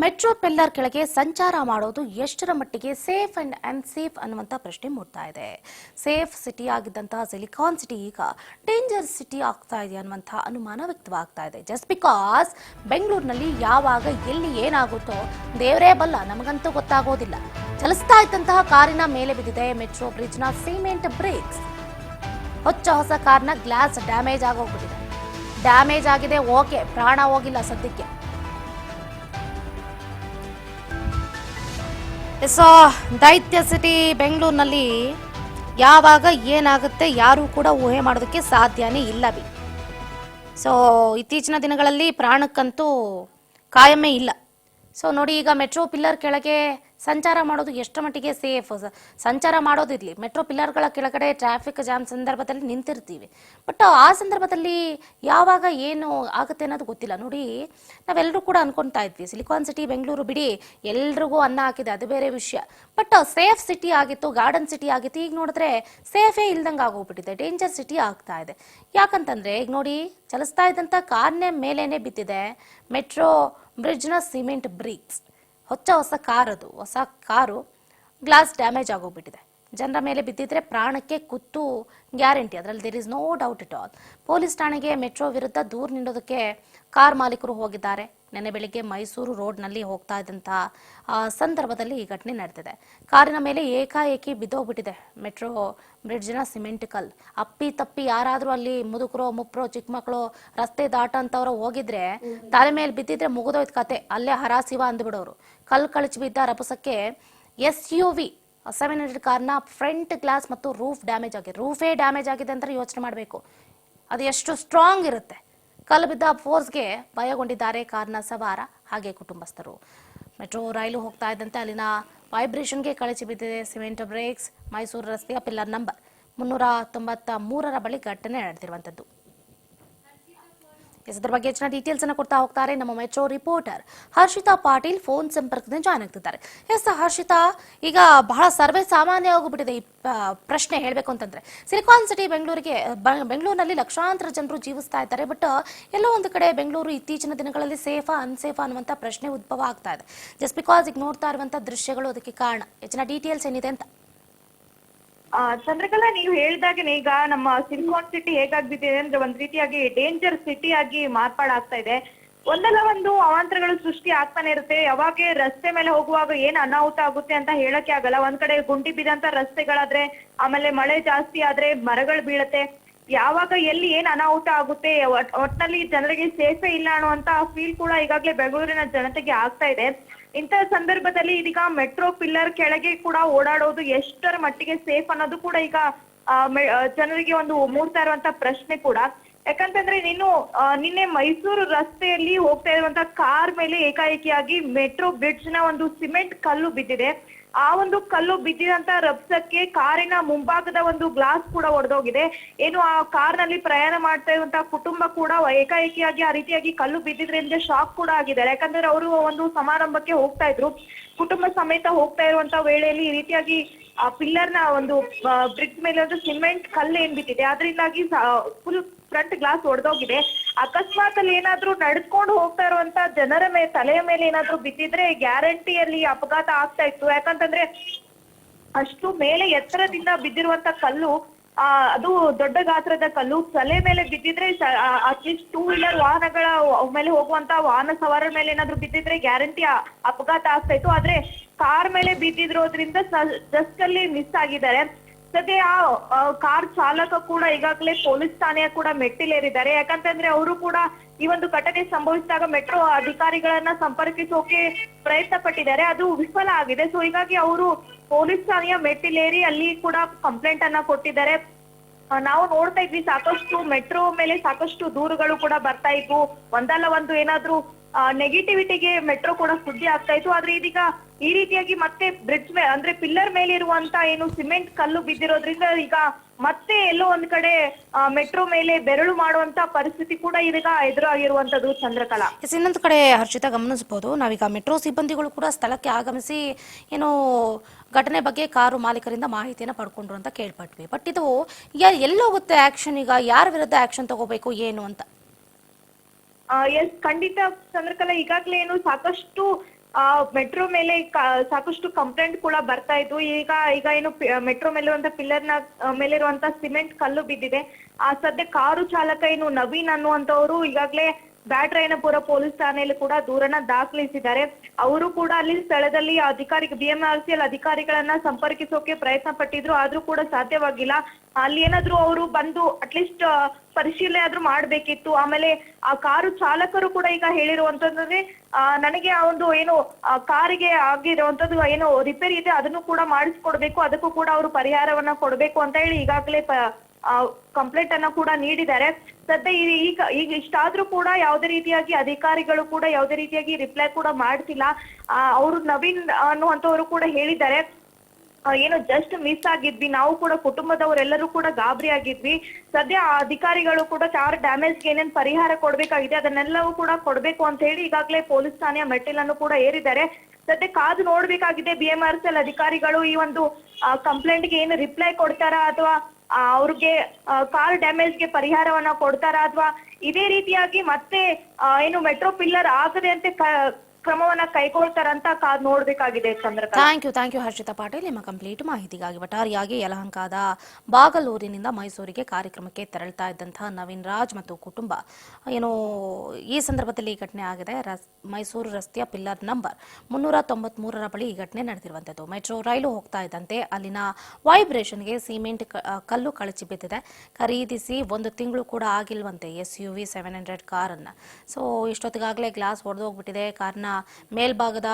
Metro pillar ಕೆಳಗೆ ಸಂಚಾರ ಮಾಡೋದು ಎಷ್ಟರ ಮಟ್ಟಿಗೆ ಸೇಫ್ ಅಂಡ್ ಅನ್ಸೇಫ್ ಅನ್ನುವಂಥ ಪ್ರಶ್ನೆ ಮೂಡ್ತಾ ಇದೆ. ಸೇಫ್ ಸಿಟಿ ಆಗಿದ್ದಂತಹ ಸಿಲಿಕಾನ್ ಸಿಟಿ ಈಗ ಡೇಂಜರ್ ಸಿಟಿ ಆಗ್ತಾ ಇದೆ ಅನ್ನುವಂಥ ಅನುಮಾನ ವ್ಯಕ್ತವಾಗ್ತಾ ಇದೆ. ಜಸ್ಟ್ ಬಿಕಾಸ್ ಬೆಂಗಳೂರಿನಲ್ಲಿ ಯಾವಾಗ ಎಲ್ಲಿ ಏನಾಗುತ್ತೋ ದೇವರೇ ಬಲ್ಲ, ನಮಗಂತೂ ಗೊತ್ತಾಗೋದಿಲ್ಲ. ಚಲಿಸ್ತಾ ಇದ್ದಂತಹ ಕಾರಿನ ಮೇಲೆ ಬಿದ್ದಿದೆ ಮೆಟ್ರೋ ಬ್ರಿಡ್ಜ್ನ ಸಿಮೆಂಟ್ ಬ್ರೇಕ್ಸ್. ಹೊಸ ಕಾರ್ನ ಗ್ಲಾಸ್ ಡ್ಯಾಮೇಜ್ ಆಗೋಗ್ಬಿಟ್ಟಿದೆ. ಡ್ಯಾಮೇಜ್ ಆಗಿದೆ, ಓಕೆ, ಪ್ರಾಣ ಹೋಗಿಲ್ಲ ಸದ್ಯಕ್ಕೆ. ದೈತ್ಯ ಸಿಟಿ ಬೆಂಗಳೂರಿನಲ್ಲಿ ಯಾವಾಗ ಏನಾಗುತ್ತೆ ಯಾರೂ ಕೂಡ ಊಹೆ ಮಾಡೋದಕ್ಕೆ ಸಾಧ್ಯನೇ ಇಲ್ಲ ಬಿ. ಇತ್ತೀಚಿನ ದಿನಗಳಲ್ಲಿ ಪ್ರಾಣಕ್ಕಂತೂ ಕಾಯಮೇ ಇಲ್ಲ. ನೋಡಿ, ಈಗ ಮೆಟ್ರೋ ಪಿಲ್ಲರ್ ಕೆಳಗೆ ಸಂಚಾರ ಮಾಡೋದು ಎಷ್ಟರ ಮಟ್ಟಿಗೆ ಸೇಫ್. ಸಂಚಾರ ಮಾಡೋದಿರಲಿ, ಮೆಟ್ರೋ ಪಿಲ್ಲರ್ಗಳ ಕೆಳಗಡೆ ಟ್ರಾಫಿಕ್ ಜಾಮ್ ಸಂದರ್ಭದಲ್ಲಿ ನಿಂತಿರ್ತೀವಿ. ಬಟ್ ಆ ಸಂದರ್ಭದಲ್ಲಿ ಯಾವಾಗ ಏನು ಆಗುತ್ತೆ ಅನ್ನೋದು ಗೊತ್ತಿಲ್ಲ. ನೋಡಿ, ನಾವೆಲ್ಲರೂ ಕೂಡ ಅನ್ಕೊತಾ ಇದ್ವಿ ಸಿಲಿಕಾನ್ ಸಿಟಿ ಬೆಂಗಳೂರು ಬಿಡಿ, ಎಲ್ರಿಗೂ ಅನ್ನ ಹಾಕಿದೆ, ಅದು ಬೇರೆ ವಿಷಯ. ಬಟ್ ಸೇಫ್ ಸಿಟಿ ಆಗಿತ್ತು, ಗಾರ್ಡನ್ ಸಿಟಿ ಆಗಿತ್ತು. ಈಗ ನೋಡಿದ್ರೆ ಸೇಫೇ ಇಲ್ದಂಗೆ ಆಗೋಗ್ಬಿಟ್ಟಿದೆ, ಡೇಂಜರ್ ಸಿಟಿ ಆಗ್ತಾ ಇದೆ. ಯಾಕಂತಂದ್ರೆ ಈಗ ನೋಡಿ, ಚಲಿಸ್ತಾ ಇದ್ದಂಥ ಕಾರ್ನೇ ಮೇಲೇನೆ ಬಿದ್ದಿದೆ ಮೆಟ್ರೋ ಬ್ರಿಡ್ಜ್ನ ಸಿಮೆಂಟ್ ಬ್ರೇಕ್ಸ್. ಹೊಸ ಕಾರು ಗ್ಲಾಸ್ ಡ್ಯಾಮೇಜ್ ಆಗೋಗ್ಬಿಟ್ಟಿದೆ. ಜನರ ಮೇಲೆ ಬಿದ್ದಿದ್ರೆ ಪ್ರಾಣಕ್ಕೆ ಕುತ್ತು ಗ್ಯಾರಂಟಿ, ಅದರಲ್ಲಿ there is no doubt at all. Police ಠಾಣೆಗೆ ಮೆಟ್ರೋ ವಿರುದ್ಧ ದೂರು ನೀಡೋದಕ್ಕೆ ಕಾರ್ ಮಾಲೀಕರು ಹೋಗಿದ್ದಾರೆ. ನಿನ್ನೆ ಬೆಳಿಗ್ಗೆ ಮೈಸೂರು ರೋಡ್ನಲ್ಲಿ ಹೋಗ್ತಾ ಇದ್ದಂತಹ ಸಂದರ್ಭದಲ್ಲಿ ಈ ಘಟನೆ ನಡೆದಿದೆ. ಕಾರಿನ ಮೇಲೆ ಏಕಾಏಕಿ ಬಿದ್ದೋಗ್ಬಿಟ್ಟಿದೆ ಮೆಟ್ರೋ ಬ್ರಿಡ್ಜ್ನ ಸಿಮೆಂಟ್ ಕಲ್. ಅಪ್ಪಿ ತಪ್ಪಿ ಯಾರಾದ್ರೂ ಅಲ್ಲಿ ಮುದುಕರೋ ಮುಪ್ರೋ ಚಿಕ್ಕ ಮಕ್ಕಳು ರಸ್ತೆ ದಾಟಂತವ್ರು ಹೋಗಿದ್ರೆ ತಲೆ ಮೇಲೆ ಬಿದ್ದಿದ್ರೆ ಮುಗಿದೋಯ್ತು ಕತೆ, ಅಲ್ಲೇ ಹರಾಸಿವ ಅಂದ್ಬಿಡೋರು. ಕಲ್ ಕಳಚಿ ಬಿದ್ದ ರಭಸಕ್ಕೆ SUV 700 ಕಾರ್ನ ಫ್ರಂಟ್ ಗ್ಲಾಸ್ ಮತ್ತು ರೂಫೇ ಡ್ಯಾಮೇಜ್ ಆಗಿದೆ ಅಂತ ಯೋಚನೆ ಮಾಡಬೇಕು. ಅದು ಎಷ್ಟು ಸ್ಟ್ರಾಂಗ್ ಇರುತ್ತೆ. ಕಲ್ಲು ಬಿದ್ದ ಫೋರ್ಸ್ಗೆ ಭಯಗೊಂಡಿದ್ದಾರೆ ಕಾರ್ನ ಸವಾರ ಹಾಗೆ ಕುಟುಂಬಸ್ಥರು. ಮೆಟ್ರೋ ರೈಲು ಹೋಗ್ತಾ ಇದ್ದಂತೆ ಅಲ್ಲಿನ ವೈಬ್ರೇಷನ್ಗೆ ಕಳಚಿ ಬಿದ್ದಿದೆ ಸಿಮೆಂಟ್ ಬ್ರೇಕ್ಸ್. ಮೈಸೂರು ರಸ್ತೆಯ ಪಿಲ್ಲರ್ ನಂಬರ್ 393ರ ಬಳಿ ಘಟನೆ ನಡೆದಿರುವಂತದ್ದು. ಇದರ ಬಗ್ಗೆ ಹೆಚ್ಚಿನ ಡೀಟೇಲ್ಸ್ ಅನ್ನು ಕೊಡ್ತಾ ಹೋಗ್ತಾರೆ ನಮ್ಮ metro reporter Harshita Patil. Phone ಸಂಪರ್ಕದಿಂದ ಜಾಯ್ನ್ ಆಗ್ತಿದ್ದಾರೆ. ಹರ್ಷಿತಾ, ಈಗ ಬಹಳ ಸರ್ವೇ ಸಾಮಾನ್ಯ ಆಗೋಗ್ಬಿಟ್ಟಿದೆ ಈ ಪ್ರಶ್ನೆ ಹೇಳಬೇಕು ಅಂತಂದ್ರೆ. ಸಿಲಿಕಾನ್ ಸಿಟಿ ಬೆಂಗಳೂರಿನಲ್ಲಿ ಲಕ್ಷಾಂತರ ಜನರು ಜೀವಿಸ್ತಾ ಇದ್ದಾರೆ. ಬಟ್ ಎಲ್ಲೋ ಒಂದು ಕಡೆ ಬೆಂಗಳೂರು ಇತ್ತೀಚಿನ ದಿನಗಳಲ್ಲಿ ಸೇಫಾ ಅನ್ಸೇಫಾ ಅನ್ನುವಂಥ ಪ್ರಶ್ನೆ ಉದ್ಭವ ಆಗ್ತಾ ಇದೆ. ಜಸ್ಟ್ ಬಿಕಾಸ್ ಈಗ ನೋಡ್ತಾ ಇರುವಂತಹ ದೃಶ್ಯಗಳು ಅದಕ್ಕೆ ಕಾರಣ. ಹೆಚ್ಚಿನ ಡೀಟೇಲ್ಸ್ ಏನಿದೆ ಅಂತ? ಚಂದ್ರಕಲಾ, ನೀವು ಹೇಳಿದಾಗನೇ ಈಗ ನಮ್ಮ ಸಿಲಿಕಾನ್ ಸಿಟಿ ಹೇಗಾಗ್ಬಿಟ್ಟಿದೆ ಅಂದ್ರೆ ಒಂದ್ ರೀತಿಯಾಗಿ ಡೇಂಜರ್ ಸಿಟಿ ಆಗಿ ಮಾರ್ಪಾಡಾಗ್ತಾ ಇದೆ. ಒಂದಲ್ಲ ಒಂದು ಅವಾಂತರಗಳು ಸೃಷ್ಟಿ ಆಗ್ತಾನೆ ಇರುತ್ತೆ. ಯಾವಾಗ ರಸ್ತೆ ಮೇಲೆ ಹೋಗುವಾಗ ಏನ್ ಅನಾಹುತ ಆಗುತ್ತೆ ಅಂತ ಹೇಳಕ್ಕೆ ಆಗಲ್ಲ. ಒಂದ್ ಕಡೆ ಗುಂಡಿ ಬಿದ್ದಂತ ರಸ್ತೆಗಳಾದ್ರೆ, ಆಮೇಲೆ ಮಳೆ ಜಾಸ್ತಿ ಆದ್ರೆ ಮರಗಳು ಬೀಳತ್ತೆ. ಯಾವಾಗ ಎಲ್ಲಿ ಏನ್ ಅನಾಹುತ ಆಗುತ್ತೆ, ಒಟ್ನಲ್ಲಿ ಜನರಿಗೆ ಸೇಫೇ ಇಲ್ಲ ಅನ್ನುವಂತ ಫೀಲ್ ಕೂಡ ಈಗಾಗಲೇ ಬೆಂಗಳೂರಿನ ಜನತೆಗೆ ಆಗ್ತಾ ಇದೆ. ಇಂಥ ಸಂದರ್ಭದಲ್ಲಿ ಇದೀಗ ಮೆಟ್ರೋ ಪಿಲ್ಲರ್ ಕೆಳಗೆ ಕೂಡ ಓಡಾಡೋದು ಎಷ್ಟರ ಮಟ್ಟಿಗೆ ಸೇಫ್ ಅನ್ನೋದು ಕೂಡ ಈಗ ಜನರಿಗೆ ಒಂದು ಮೂಡ್ತಾ ಇರುವಂತ ಪ್ರಶ್ನೆ ಕೂಡ. ಯಾಕಂತಂದ್ರೆ ನಿನ್ನೆ ಮೈಸೂರು ರಸ್ತೆಯಲ್ಲಿ ಹೋಗ್ತಾ ಇರುವಂತ ಕಾರ್ ಮೇಲೆ ಏಕಾಏಕಿಯಾಗಿ ಮೆಟ್ರೋ ಬ್ರಿಡ್ಜ್ ನ ಒಂದು ಸಿಮೆಂಟ್ ಕಲ್ಲು ಬಿದ್ದಿದೆ. ಆ ಒಂದು ಕಲ್ಲು ಬಿದ್ದಿದಂತ ರಭಸಕ್ಕೆ ಕಾರಿನ ಮುಂಭಾಗದ ಒಂದು ಗ್ಲಾಸ್ ಕೂಡ ಒಡೆದೋಗಿದೆ. ಏನು ಆ ಕಾರ್ ನಲ್ಲಿ ಪ್ರಯಾಣ ಮಾಡ್ತಾ ಇರುವಂತಹ ಕುಟುಂಬ ಕೂಡ ಏಕಾಏಕಿಯಾಗಿ ಆ ರೀತಿಯಾಗಿ ಕಲ್ಲು ಬಿದ್ದಿದ್ರಿಂದ ಶಾಕ್ ಕೂಡ ಆಗಿದ್ದಾರೆ. ಯಾಕಂದ್ರೆ ಅವರು ಒಂದು ಸಮಾರಂಭಕ್ಕೆ ಹೋಗ್ತಾ ಇದ್ರು, ಕುಟುಂಬ ಸಮೇತ ಹೋಗ್ತಾ ಇರುವಂತ ವೇಳೆಯಲ್ಲಿ ಈ ರೀತಿಯಾಗಿ ಆ ಪಿಲ್ಲರ್ ನ ಒಂದು ಬ್ರಿಡ್ಜ್ ಮೇಲೆ ಒಂದು ಸಿಮೆಂಟ್ ಕಲ್ಲು ಏನ್ ಬಿದ್ದಿದೆ, ಅದರಿಂದಾಗಿ ಫುಲ್ ಫ್ರಂಟ್ ಗ್ಲಾಸ್ ಒಡೆದೋಗಿದೆ. ಅಕಸ್ಮಾತ್ ಅಲ್ಲಿ ಏನಾದ್ರೂ ನಡೆಸ್ಕೊಂಡು ಹೋಗ್ತಾ ಇರುವಂತ ಜನರ ತಲೆಯ ಮೇಲೆ ಏನಾದ್ರೂ ಬಿದ್ದಿದ್ರೆ ಗ್ಯಾರಂಟಿಯಲ್ಲಿ ಅಪಘಾತ ಆಗ್ತಾ ಇತ್ತು. ಯಾಕಂತಂದ್ರೆ ಅಷ್ಟು ಮೇಲೆ ಎತ್ತರದಿಂದ ಬಿದ್ದಿರುವಂತ ಕಲ್ಲು, ಅದು ದೊಡ್ಡ ಗಾತ್ರದ ಕಲ್ಲು. ತಲೆ ಮೇಲೆ ಬಿದ್ದಿದ್ರೆ ಅಟ್ಲೀಸ್ಟ್ 2 ವೀಲರ್ ವಾಹನಗಳ ಮೇಲೆ ಹೋಗುವಂತ ವಾಹನ ಸವಾರರ ಮೇಲೆ ಏನಾದ್ರೂ ಬಿದ್ದಿದ್ರೆ ಗ್ಯಾರಂಟಿ ಅಪಘಾತ ಆಗ್ತಾ ಇತ್ತು. ಆದ್ರೆ ಕಾರ್ ಮೇಲೆ ಬಿದ್ದಿರೋದ್ರಿಂದ ಜಸ್ಟ್ ಅಲ್ಲಿ ಮಿಸ್ ಆಗಿದ್ದಾರೆ. ಸದ್ಯ ಆ ಕಾರ್ ಚಾಲಕ ಕೂಡ ಈಗಾಗಲೇ ಪೊಲೀಸ್ ಠಾಣೆಯ ಕೂಡ ಮೆಟ್ಟಿಲೇರಿದ್ದಾರೆ. ಯಾಕಂತಂದ್ರೆ ಅವರು ಕೂಡ ಈ ಒಂದು ಘಟನೆ ಸಂಭವಿಸಿದಾಗ ಮೆಟ್ರೋ ಅಧಿಕಾರಿಗಳನ್ನ ಸಂಪರ್ಕಿಸೋಕೆ ಪ್ರಯತ್ನ ಪಟ್ಟಿದ್ದಾರೆ, ಅದು ವಿಫಲ ಆಗಿದೆ. ಸೊ ಹೀಗಾಗಿ ಅವರು ಪೊಲೀಸ್ ಠಾಣೆಯ ಮೆಟ್ಟಿಲೇರಿ ಅಲ್ಲಿ ಕೂಡ ಕಂಪ್ಲೇಂಟ್ ಅನ್ನ ಕೊಟ್ಟಿದ್ದಾರೆ. ನಾವು ನೋಡ್ತಾ ಇದ್ವಿ, ಸಾಕಷ್ಟು ಮೆಟ್ರೋ ಮೇಲೆ ಸಾಕಷ್ಟು ದೂರುಗಳು ಕೂಡ ಬರ್ತಾ ಇದ್ವು. ಒಂದಲ್ಲ ಒಂದು ಏನಾದ್ರೂ ನೆಗೆಟಿವಿಟಿಗೆ ಮೆಟ್ರೋ ಕೂಡ ಸುದ್ದಿ ಆಗ್ತಾ ಇತ್ತು. ಆದ್ರೆ ಇದೀಗ ಈ ರೀತಿಯಾಗಿ ಮತ್ತೆ ಬ್ರಿಡ್ಜ್ ಮೇಲೆ ಅಂದ್ರೆ ಪಿಲ್ಲರ್ ಮೇಲೆ ಇರುವಂತ ಏನು ಸಿಮೆಂಟ್ ಕಲ್ಲು ಬಿದ್ದಿರೋದ್ರಿಂದ ಈಗ ಮತ್ತೆ ಎಲ್ಲೋ ಒಂದ್ ಕಡೆ ಮೆಟ್ರೋ ಮೇಲೆ ಬೆರಳು ಮಾಡುವಂತ ಪರಿಸ್ಥಿತಿ ಕೂಡ ಇದೀಗ ಎದುರಾಗಿರುವಂತದ್ದು. ಚಂದ್ರಕಲಾ, ಇನ್ನೊಂದು ಕಡೆ ಹರ್ಷಿತಾ ಗಮನಿಸಬಹುದು, ನಾವೀಗ ಮೆಟ್ರೋ ಸಿಬ್ಬಂದಿಗಳು ಕೂಡ ಸ್ಥಳಕ್ಕೆ ಆಗಮಿಸಿ ಏನು ಘಟನೆ ಬಗ್ಗೆ ಕಾರು ಮಾಲೀಕರಿಂದ ಮಾಹಿತಿಯನ್ನು ಪಡ್ಕೊಂಡ್ರು ಅಂತ ಕೇಳ್ಪಟ್ವಿ. ಬಟ್ ಇದು ಎಲ್ಲೋಗುತ್ತೆ ಆಕ್ಷನ್? ಈಗ ಯಾರ ವಿರುದ್ಧ ಆಕ್ಷನ್ ತಗೋಬೇಕು ಏನು ಅಂತ? ಎಸ್, ಖಂಡಿತ ಚಂದ್ರಕಲಾ. ಈಗಾಗಲೇ ಏನು ಸಾಕಷ್ಟು ಮೆಟ್ರೋ ಮೇಲೆ ಸಾಕಷ್ಟು ಕಂಪ್ಲೇಂಟ್ ಕೂಡ ಬರ್ತಾ ಇದ್ವು. ಈಗ ಏನು ಮೆಟ್ರೋ ಮೇಲಿರುವಂತ ಪಿಲ್ಲರ್ನ ಮೇಲಿರುವಂತ ಸಿಮೆಂಟ್ ಕಲ್ಲು ಬಿದ್ದಿದೆ. ಸದ್ಯ ಕಾರು ಚಾಲಕ ಏನು ನವೀನ್ ಅನ್ನುವಂತವ್ರು ಈಗಾಗಲೇ ಬ್ಯಾಟರಾಯನಪುರ ಪೊಲೀಸ್ ಠಾಣೆಯಲ್ಲಿ ಕೂಡ ದೂರನ್ನ ದಾಖಲಿಸಿದ್ದಾರೆ. ಅವರು ಕೂಡ ಅಲ್ಲಿ ಸ್ಥಳದಲ್ಲಿ BMRCL ಅಧಿಕಾರಿಗಳನ್ನ ಸಂಪರ್ಕಿಸೋಕೆ ಪ್ರಯತ್ನ ಪಟ್ಟಿದ್ರು, ಆದ್ರೂ ಕೂಡ ಸಾಧ್ಯವಾಗಿಲ್ಲ. ಅಲ್ಲಿ ಏನಾದ್ರು ಅವರು ಬಂದು ಅಟ್ಲೀಸ್ಟ್ ಪರಿಶೀಲನೆ ಆದ್ರೂ ಮಾಡ್ಬೇಕಿತ್ತು. ಆಮೇಲೆ ಆ ಕಾರು ಚಾಲಕರು ಕೂಡ ಈಗ ಹೇಳಿರುವಂತಂದ್ರೆ ನನಗೆ ಆ ಒಂದು ಏನು ಕಾರಿಗೆ ಆಗಿರುವಂತದ್ದು ಏನು ರಿಪೇರಿ ಇದೆ ಅದನ್ನು ಕೂಡ ಮಾಡಿಸ್ಕೊಡ್ಬೇಕು, ಅದಕ್ಕೂ ಕೂಡ ಅವರು ಪರಿಹಾರವನ್ನ ಕೊಡ್ಬೇಕು ಅಂತ ಹೇಳಿ ಈಗಾಗಲೇ ಕಂಪ್ಲೇಂಟ್ ಅನ್ನ ಕೂಡ ನೀಡಿದ್ದಾರೆ. ಸದ್ಯ ಈಗ ಇಷ್ಟಾದ್ರೂ ಕೂಡ ಯಾವುದೇ ರೀತಿಯಾಗಿ ಅಧಿಕಾರಿಗಳು ಕೂಡ ಯಾವುದೇ ರೀತಿಯಾಗಿ ರಿಪ್ಲೈ ಕೂಡ ಮಾಡ್ತಿಲ್ಲ. ಅವರು ನವೀನ್ ಅನ್ನುವಂಥವ್ರು ಕೂಡ ಹೇಳಿದ್ದಾರೆ, ಏನು ಜಸ್ಟ್ ಮಿಸ್ ಆಗಿದ್ವಿ, ನಾವು ಕೂಡ ಕುಟುಂಬದವರೆಲ್ಲರೂ ಕೂಡ ಗಾಬರಿ ಆಗಿದ್ವಿ. ಸದ್ಯ ಆ ಅಧಿಕಾರಿಗಳು ಕೂಡ ಕಾರ್ ಡ್ಯಾಮೇಜ್ಗೆ ಏನೇನ್ ಪರಿಹಾರ ಕೊಡ್ಬೇಕಾಗಿದೆ ಅದನ್ನೆಲ್ಲವೂ ಕೂಡ ಕೊಡ್ಬೇಕು ಅಂತ ಹೇಳಿ ಈಗಾಗಲೇ ಪೊಲೀಸ್ ಠಾಣೆಯ ಮೆಟ್ಟಿಲನ್ನು ಕೂಡ ಏರಿದ್ದಾರೆ. ಸದ್ಯ ಕಾದು ನೋಡ್ಬೇಕಾಗಿದೆ BMRCL ಅಧಿಕಾರಿಗಳು ಈ ಒಂದು ಕಂಪ್ಲೇಂಟ್ಗೆ ಏನು ರಿಪ್ಲೈ ಕೊಡ್ತಾರಾ ಅಥವಾ ಅವ್ರಿಗೆ ಕಾರ್ ಡ್ಯಾಮೇಜ್ಗೆ ಪರಿಹಾರವನ್ನ ಕೊಡ್ತಾರಾ ಅಥವಾ ಇದೇ ರೀತಿಯಾಗಿ ಮತ್ತೆ ಏನು ಮೆಟ್ರೋ ಪಿಲ್ಲರ್ ಆಗದೆ ಅಂತೆ ಕ್ರಮವನ್ನ ಕೈಗೊಳ್ತಾರಂತ ಕಾದ್ ನೋಡ್ಬೇಕಾಗಿದೆ. ಚಂದ್ರಕಲಾ, ಥ್ಯಾಂಕ್ ಯು ಹರ್ಷಿತಾ ಪಾಟೀಲ್ ನಿಮ್ಮ ಕಂಪ್ಲೀಟ್ ಮಾಹಿತಿಗಾಗಿ. ಒಟ್ಟಾರೆಯಾಗಿ ಯಲಹಂಕದ ಬಾಗಲೂರಿನಿಂದ ಮೈಸೂರಿಗೆ ಕಾರ್ಯಕ್ರಮಕ್ಕೆ ತೆರಳ್ತಾ ಇದ್ದಂತಹ ನವೀನ್ ರಾಜ್ ಮತ್ತು ಕುಟುಂಬ ಏನು ಈ ಸಂದರ್ಭದಲ್ಲಿ ಈ ಘಟನೆ ಆಗಿದೆ. ಮೈಸೂರು ರಸ್ತೆಯ ಪಿಲ್ಲರ್ ನಂಬರ್ 393ರ ಬಳಿ ಈ ಘಟನೆ ನಡೆದಿರುವಂತದ್ದು. ಮೆಟ್ರೋ ರೈಲು ಹೋಗ್ತಾ ಇದ್ದಂತೆ ಅಲ್ಲಿನ ವೈಬ್ರೇಷನ್ಗೆ ಸಿಮೆಂಟ್ ಕಲ್ಲು ಕಳಚಿ ಬಿದ್ದಿದೆ. ಖರೀದಿಸಿ 1 ತಿಂಗಳು ಕೂಡ ಆಗಿಲ್ವಂತೆ SUV 700 ಕಾರನ್ನ. ಸೊ ಇಷ್ಟೊತ್ತಿಗಾಗಲೇ ಗ್ಲಾಸ್ ಒಡೆದೋಗ್ಬಿಟ್ಟಿದೆ, ಕಾರ್ನ ಮೇಲ್ಭಾಗದ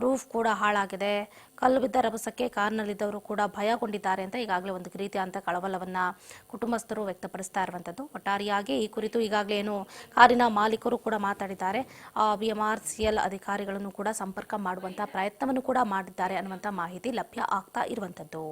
ರೂಫ್ ಕೂಡ ಹಾಳಾಗಿದೆ. ಕಲ್ಲು ಬಿದ್ದ ರಭಸಕ್ಕೆ ಕಾರ್ನಲ್ಲಿದ್ದವರು ಕೂಡ ಭಯಗೊಂಡಿದ್ದಾರೆ ಅಂತ ಈಗಾಗಲೇ ಒಂದು ರೀತಿಯಾದಂಥ ಕಳವಳವನ್ನ ಕುಟುಂಬಸ್ಥರು ವ್ಯಕ್ತಪಡಿಸ್ತಾ ಇರುವಂಥದ್ದು. ಒಟ್ಟಾರೆಯಾಗಿ ಈ ಕುರಿತು ಈಗಾಗಲೇ ಏನು ಕಾರಿನ ಮಾಲೀಕರು ಕೂಡ ಮಾತಾಡಿದ್ದಾರೆ. BMRCL ಅಧಿಕಾರಿಗಳನ್ನು ಕೂಡ ಸಂಪರ್ಕ ಮಾಡುವಂಥ ಪ್ರಯತ್ನವನ್ನು ಕೂಡ ಮಾಡಿದ್ದಾರೆ ಅನ್ನುವಂಥ ಮಾಹಿತಿ ಲಭ್ಯ ಆಗ್ತಾ ಇರುವಂಥದ್ದು.